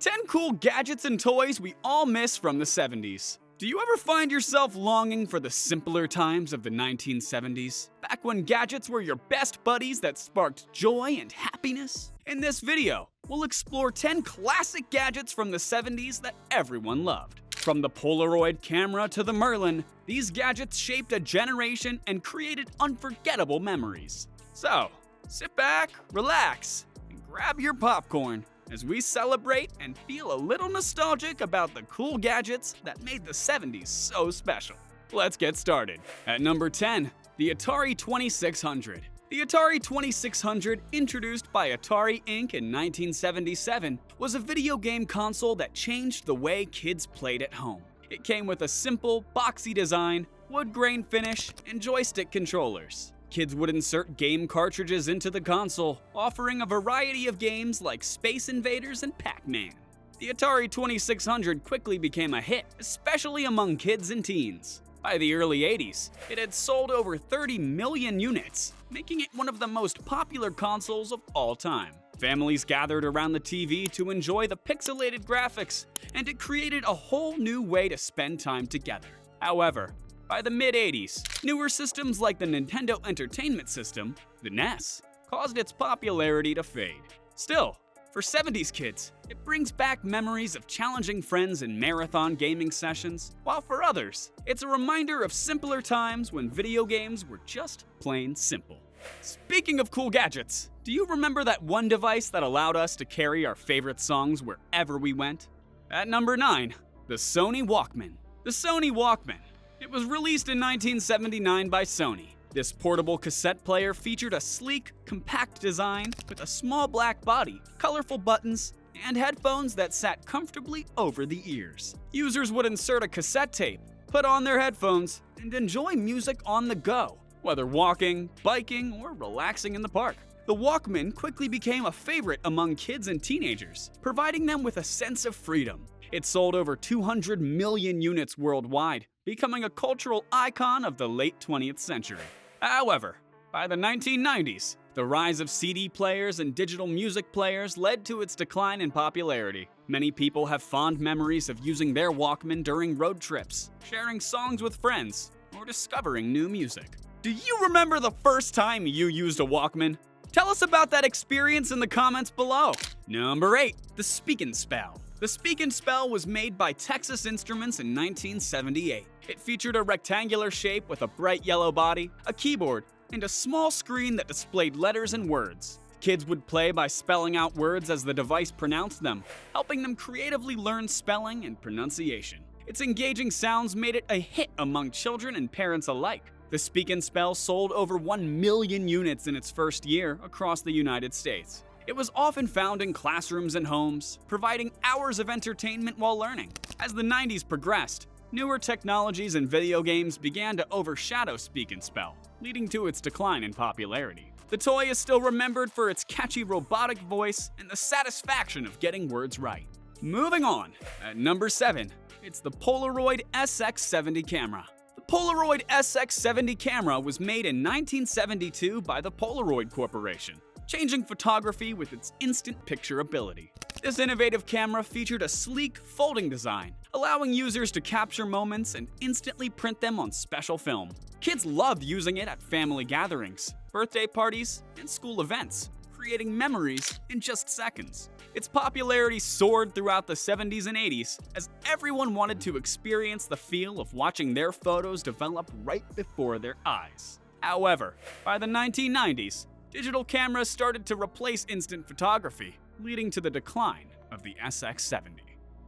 10 cool gadgets and toys we all miss from the 70s. Do you ever find yourself longing for the simpler times of the 1970s? Back when gadgets were your best buddies that sparked joy and happiness? In this video, we'll explore 10 classic gadgets from the 70s that everyone loved. From the Polaroid camera to the Merlin, these gadgets shaped a generation and created unforgettable memories. So, sit back, relax, and grab your popcorn as we celebrate and feel a little nostalgic about the cool gadgets that made the 70s so special. Let's get started. At number 10, the Atari 2600. The Atari 2600, introduced by Atari Inc. in 1977, was a video game console that changed the way kids played at home. It came with a simple, boxy design, wood grain finish, and joystick controllers. Kids would insert game cartridges into the console, offering a variety of games like Space Invaders and Pac-Man. The Atari 2600 quickly became a hit, especially among kids and teens. By the early 80s, it had sold over 30 million units, making it one of the most popular consoles of all time. Families gathered around the TV to enjoy the pixelated graphics, and it created a whole new way to spend time together. However, by the mid-80s, newer systems like the Nintendo Entertainment System, the NES, caused its popularity to fade. Still, for 70s kids, it brings back memories of challenging friends in marathon gaming sessions, while for others, it's a reminder of simpler times when video games were just plain simple. Speaking of cool gadgets, do you remember that one device that allowed us to carry our favorite songs wherever we went? At number 9, the Sony Walkman. The Sony Walkman. It was released in 1979 by Sony. This portable cassette player featured a sleek, compact design with a small black body, colorful buttons, and headphones that sat comfortably over the ears. Users would insert a cassette tape, put on their headphones, and enjoy music on the go, whether walking, biking, or relaxing in the park. The Walkman quickly became a favorite among kids and teenagers, providing them with a sense of freedom. It sold over 200 million units worldwide, becoming a cultural icon of the late 20th century. However, by the 1990s, the rise of CD players and digital music players led to its decline in popularity. Many people have fond memories of using their Walkman during road trips, sharing songs with friends, or discovering new music. Do you remember the first time you used a Walkman? Tell us about that experience in the comments below. Number 8, the Speak 'n Spell. The Speak 'n Spell was made by Texas Instruments in 1978. It featured a rectangular shape with a bright yellow body, a keyboard, and a small screen that displayed letters and words. Kids would play by spelling out words as the device pronounced them, helping them creatively learn spelling and pronunciation. Its engaging sounds made it a hit among children and parents alike. The Speak 'n Spell sold over 1 million units in its first year across the United States. It was often found in classrooms and homes, providing hours of entertainment while learning. As the 90s progressed, newer technologies and video games began to overshadow Speak 'n Spell, leading to its decline in popularity. The toy is still remembered for its catchy robotic voice and the satisfaction of getting words right. Moving on, at number 7, it's the Polaroid SX70 camera. The Polaroid SX70 camera was made in 1972 by the Polaroid Corporation, changing photography with its instant picture ability. This innovative camera featured a sleek, folding design, allowing users to capture moments and instantly print them on special film. Kids loved using it at family gatherings, birthday parties, and school events, creating memories in just seconds. Its popularity soared throughout the 70s and 80s as everyone wanted to experience the feel of watching their photos develop right before their eyes. However, by the 1990s, digital cameras started to replace instant photography, leading to the decline of the SX70.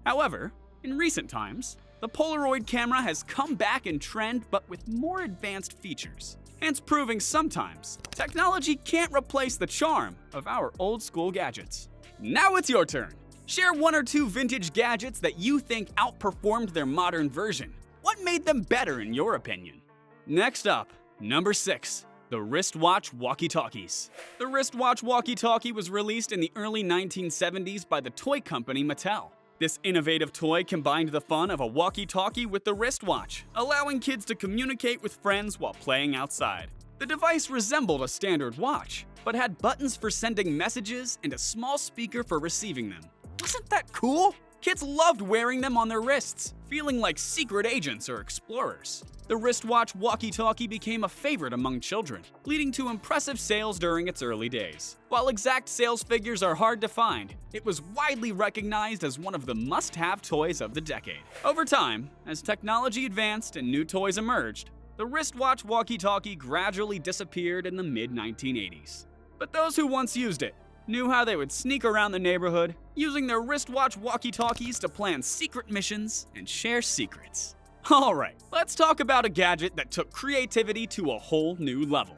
However, in recent times, the Polaroid camera has come back in trend but with more advanced features, hence proving sometimes technology can't replace the charm of our old school gadgets. Now it's your turn. Share 1 or 2 vintage gadgets that you think outperformed their modern version. What made them better in your opinion? Next up, number 6. The wristwatch walkie-talkies. The wristwatch walkie-talkie was released in the early 1970s by the toy company Mattel. This innovative toy combined the fun of a walkie-talkie with the wristwatch, allowing kids to communicate with friends while playing outside. The device resembled a standard watch, but had buttons for sending messages and a small speaker for receiving them. Wasn't that cool? Kids loved wearing them on their wrists, feeling like secret agents or explorers. The wristwatch walkie-talkie became a favorite among children, leading to impressive sales during its early days. While exact sales figures are hard to find, it was widely recognized as one of the must-have toys of the decade. Over time, as technology advanced and new toys emerged, the wristwatch walkie-talkie gradually disappeared in the mid-1980s. But those who once used it knew how they would sneak around the neighborhood, using their wristwatch walkie-talkies to plan secret missions and share secrets. Alright, let's talk about a gadget that took creativity to a whole new level.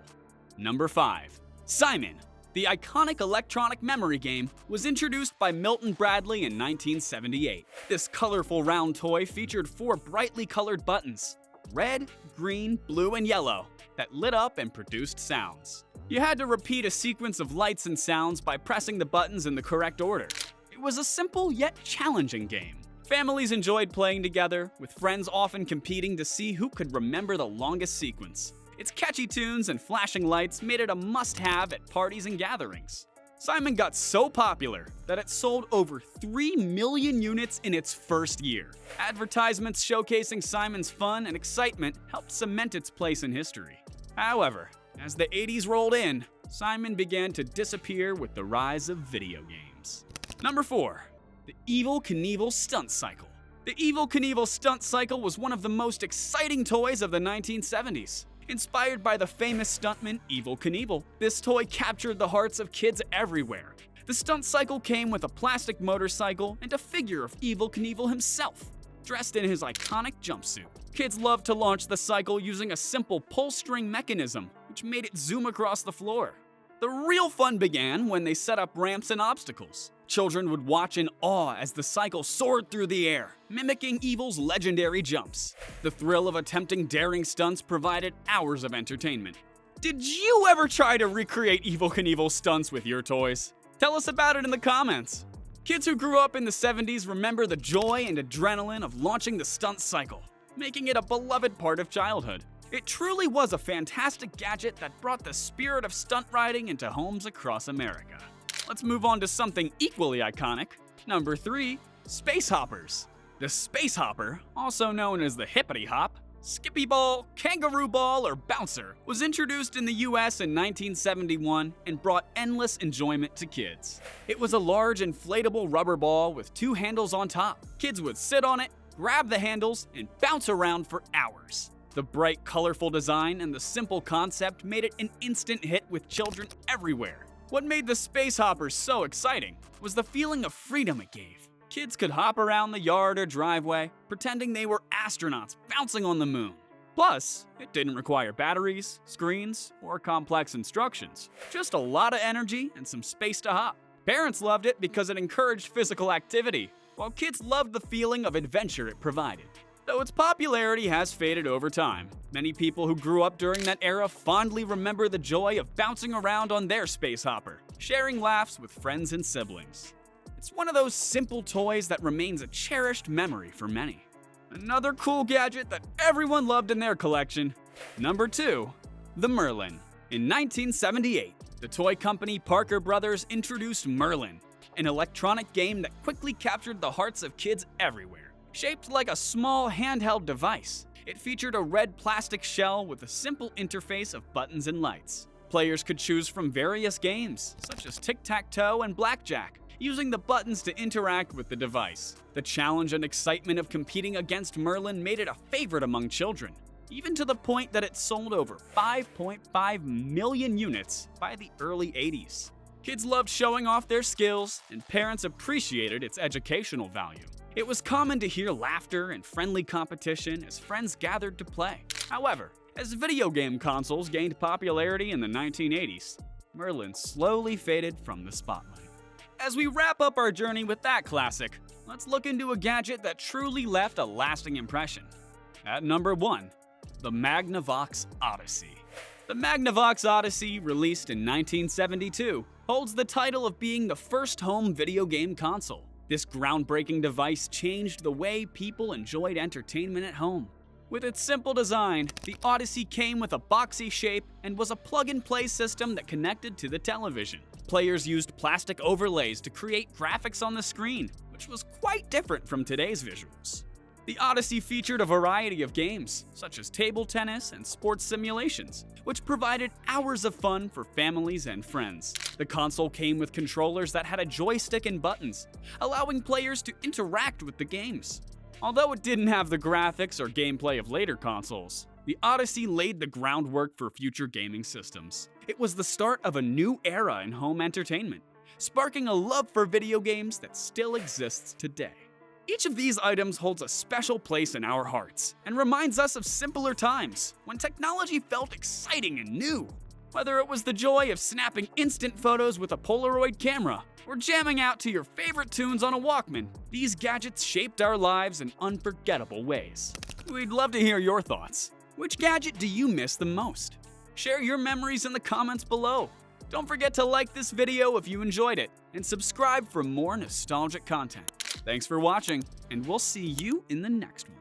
Number 5. Simon. The iconic electronic memory game was introduced by Milton Bradley in 1978. This colorful round toy featured 4 brightly colored buttons, red, green, blue, and yellow, that lit up and produced sounds. You had to repeat a sequence of lights and sounds by pressing the buttons in the correct order. It was a simple yet challenging game. Families enjoyed playing together, with friends often competing to see who could remember the longest sequence. Its catchy tunes and flashing lights made it a must-have at parties and gatherings. Simon got so popular that it sold over 3 million units in its first year. Advertisements showcasing Simon's fun and excitement helped cement its place in history. However, as the 80s rolled in, Simon began to disappear with the rise of video games. Number 4. The Evel Knievel Stunt Cycle. The Evel Knievel Stunt Cycle was one of the most exciting toys of the 1970s. Inspired by the famous stuntman Evel Knievel, this toy captured the hearts of kids everywhere. The stunt cycle came with a plastic motorcycle and a figure of Evel Knievel himself, dressed in his iconic jumpsuit. Kids loved to launch the cycle using a simple pull-string mechanism, which made it zoom across the floor. The real fun began when they set up ramps and obstacles. Children would watch in awe as the cycle soared through the air, mimicking Evel's legendary jumps. The thrill of attempting daring stunts provided hours of entertainment. Did you ever try to recreate Evel Knievel's stunts with your toys? Tell us about it in the comments. Kids who grew up in the 70s remember the joy and adrenaline of launching the stunt cycle, making it a beloved part of childhood. It truly was a fantastic gadget that brought the spirit of stunt riding into homes across America. Let's move on to something equally iconic. Number 3. Space Hoppers. The Space Hopper, also known as the Hippity Hop, Skippy Ball, Kangaroo Ball, or Bouncer, was introduced in the US in 1971 and brought endless enjoyment to kids. It was a large inflatable rubber ball with 2 handles on top. Kids would sit on it, grab the handles, and bounce around for hours. The bright, colorful design and the simple concept made it an instant hit with children everywhere. What made the Space Hopper so exciting was the feeling of freedom it gave. Kids could hop around the yard or driveway, pretending they were astronauts bouncing on the moon. Plus, it didn't require batteries, screens, or complex instructions. Just a lot of energy and some space to hop. Parents loved it because it encouraged physical activity, while kids loved the feeling of adventure it provided. Though its popularity has faded over time, many people who grew up during that era fondly remember the joy of bouncing around on their Space Hopper, sharing laughs with friends and siblings. It's one of those simple toys that remains a cherished memory for many. Another cool gadget that everyone loved in their collection. Number 2. The Merlin. In 1978, the toy company Parker Brothers introduced Merlin, an electronic game that quickly captured the hearts of kids everywhere. Shaped like a small handheld device, it featured a red plastic shell with a simple interface of buttons and lights. Players could choose from various games, such as tic-tac-toe and blackjack, using the buttons to interact with the device. The challenge and excitement of competing against Merlin made it a favorite among children, even to the point that it sold over 5.5 million units by the early 80s. Kids loved showing off their skills, and parents appreciated its educational value. It was common to hear laughter and friendly competition as friends gathered to play. However, as video game consoles gained popularity in the 1980s, Merlin slowly faded from the spotlight. As we wrap up our journey with that classic, let's look into a gadget that truly left a lasting impression. At number 1, the Magnavox Odyssey. The Magnavox Odyssey, released in 1972, holds the title of being the first home video game console. This groundbreaking device changed the way people enjoyed entertainment at home. With its simple design, the Odyssey came with a boxy shape and was a plug-and-play system that connected to the television. Players used plastic overlays to create graphics on the screen, which was quite different from today's visuals. The Odyssey featured a variety of games, such as table tennis and sports simulations, which provided hours of fun for families and friends. The console came with controllers that had a joystick and buttons, allowing players to interact with the games. Although it didn't have the graphics or gameplay of later consoles, the Odyssey laid the groundwork for future gaming systems. It was the start of a new era in home entertainment, sparking a love for video games that still exists today. Each of these items holds a special place in our hearts and reminds us of simpler times when technology felt exciting and new. Whether it was the joy of snapping instant photos with a Polaroid camera or jamming out to your favorite tunes on a Walkman, these gadgets shaped our lives in unforgettable ways. We'd love to hear your thoughts. Which gadget do you miss the most? Share your memories in the comments below. Don't forget to like this video if you enjoyed it, and subscribe for more nostalgic content. Thanks for watching, and we'll see you in the next one.